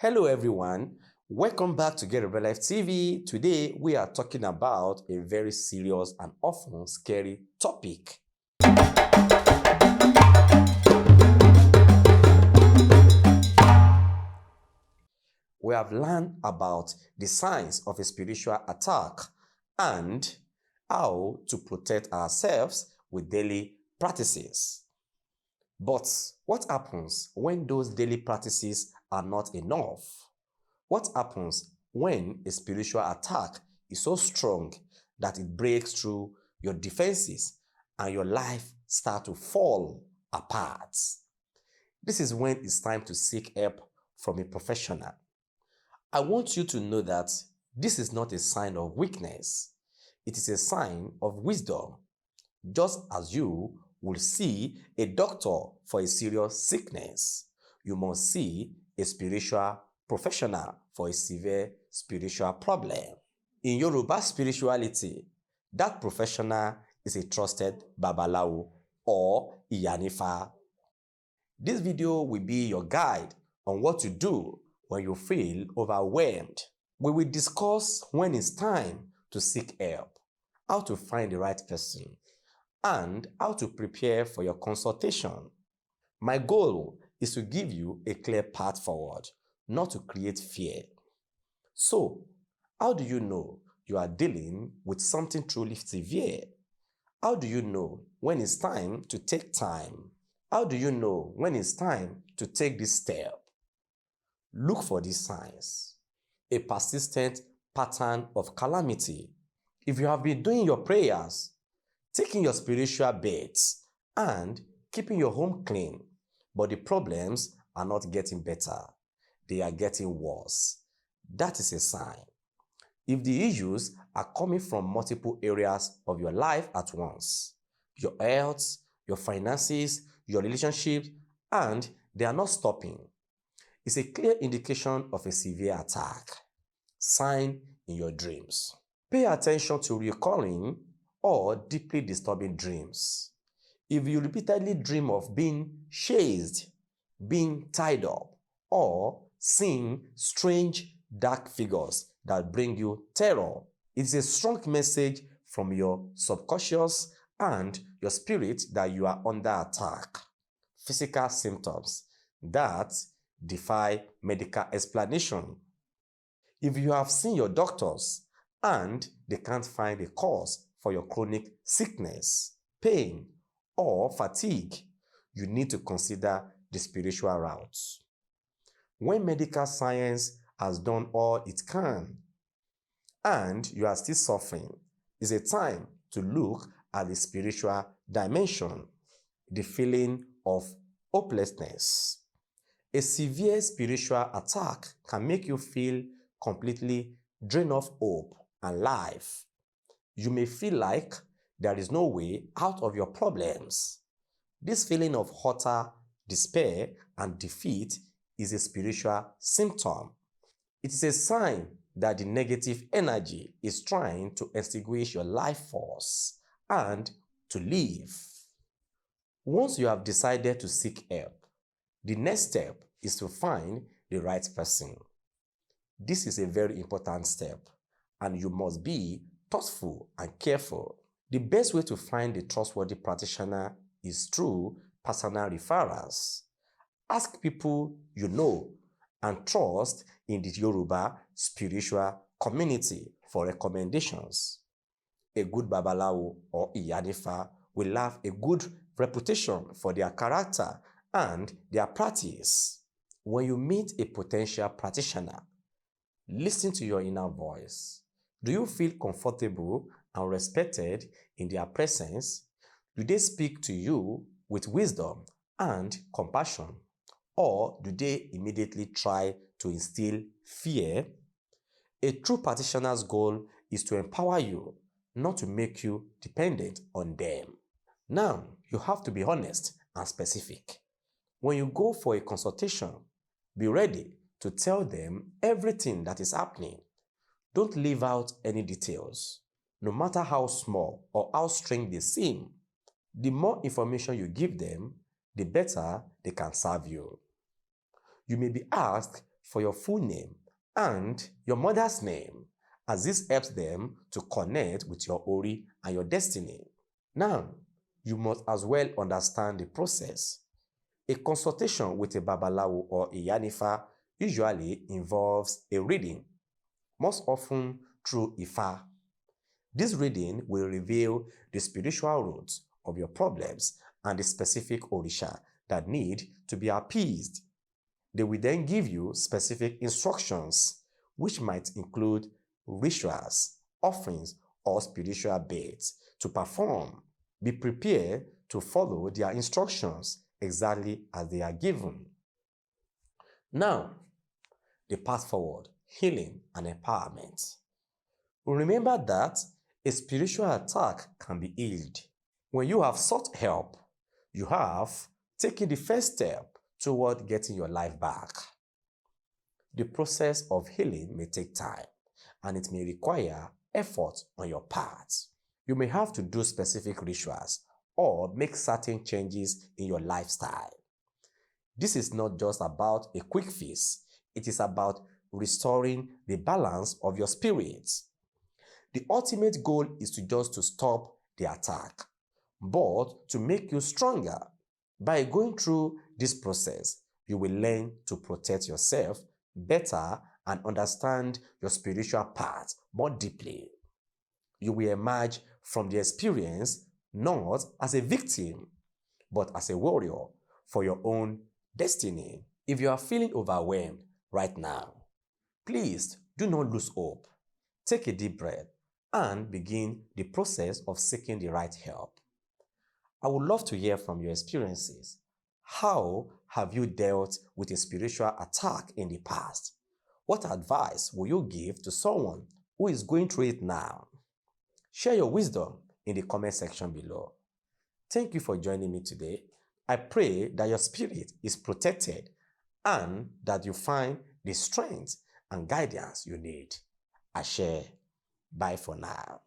Hello everyone, welcome back to Get Yoruba Life TV. Today we are talking about a very serious and often scary topic. We have learned about the signs of a spiritual attack and how to protect ourselves with daily practices. But what happens when those daily practices are not enough? What happens when a spiritual attack is so strong that it breaks through your defenses and your life starts to fall apart? This is when it's time to seek help from a professional. I want you to know that this is not a sign of weakness. It is a sign of wisdom. Just as you will see a doctor for a serious sickness, you must see a spiritual professional for a severe spiritual problem. In Yoruba spirituality, that professional is a trusted Babalawo or Iyanifa. This video will be your guide on what to do when you feel overwhelmed. We will discuss when it's time to seek help, how to find the right person, and how to prepare for your consultation. My goal is to give you a clear path forward, not to create fear. So, how do you know you are dealing with something truly severe? How do you know when it's time to take time? How do you know when it's time to take this step? Look for these signs. A persistent pattern of calamity. If you have been doing your prayers, taking your spiritual baths, and keeping your home clean, but the problems are not getting better, they are getting worse, that is a sign. If the issues are coming from multiple areas of your life at once, your health, your finances, your relationships, and they are not stopping, it's a clear indication of a severe attack. Sign in your dreams. Pay attention to recurring or deeply disturbing dreams. If you repeatedly dream of being chased, being tied up, or seeing strange dark figures that bring you terror, it is a strong message from your subconscious and your spirit that you are under attack. Physical symptoms that defy medical explanation. If you have seen your doctors and they can't find a cause for your chronic sickness, pain, or fatigue, you need to consider the spiritual routes. When medical science has done all it can and you are still suffering, it's a time to look at the spiritual dimension, the feeling of hopelessness. A severe spiritual attack can make you feel completely drained of hope and life. You may feel like there is no way out of your problems. This feeling of utter despair and defeat is a spiritual symptom. It is a sign that the negative energy is trying to extinguish your life force and to leave. Once you have decided to seek help, the next step is to find the right person. This is a very important step, and you must be thoughtful and careful. The best way to find a trustworthy practitioner is through personal referrals. Ask people you know and trust in the Yoruba spiritual community for recommendations. A good Babalawo or Iyanifa will have a good reputation for their character and their practice. When you meet a potential practitioner, listen to your inner voice. Do you feel comfortable and respected in their presence? Do they speak to you with wisdom and compassion? Or do they immediately try to instill fear? A true practitioner's goal is to empower you, not to make you dependent on them. Now, you have to be honest and specific. When you go for a consultation, be ready to tell them everything that is happening. Don't leave out any details, no matter how small or how strange they seem. The more information you give them, the better they can serve you. You may be asked for your full name and your mother's name, as this helps them to connect with your Ori and your destiny. Now, you must as well understand the process. A consultation with a Babalawo or Iyanifa usually involves a reading, most often through Ifa. This reading will reveal the spiritual roots of your problems and the specific Orisha that need to be appeased. They will then give you specific instructions, which might include rituals, offerings, or spiritual baits to perform. Be prepared to follow their instructions exactly as they are given. Now, the path forward, healing and empowerment. Remember that a spiritual attack can be healed. When you have sought help, you have taken the first step toward getting your life back. The process of healing may take time, and it may require effort on your part. You may have to do specific rituals or make certain changes in your lifestyle. This is not just about a quick fix, it is about restoring the balance of your spirit. The ultimate goal is to stop the attack, but to make you stronger. By going through this process, you will learn to protect yourself better and understand your spiritual path more deeply. You will emerge from the experience not as a victim, but as a warrior for your own destiny. If you are feeling overwhelmed right now, please do not lose hope. Take a deep breath and begin the process of seeking the right help. I would love to hear from your experiences. How have you dealt with a spiritual attack in the past? What advice will you give to someone who is going through it now? Share your wisdom in the comment section below. Thank you for joining me today. I pray that your spirit is protected and that you find the strength and guidance you need. Ashe. Bye for now.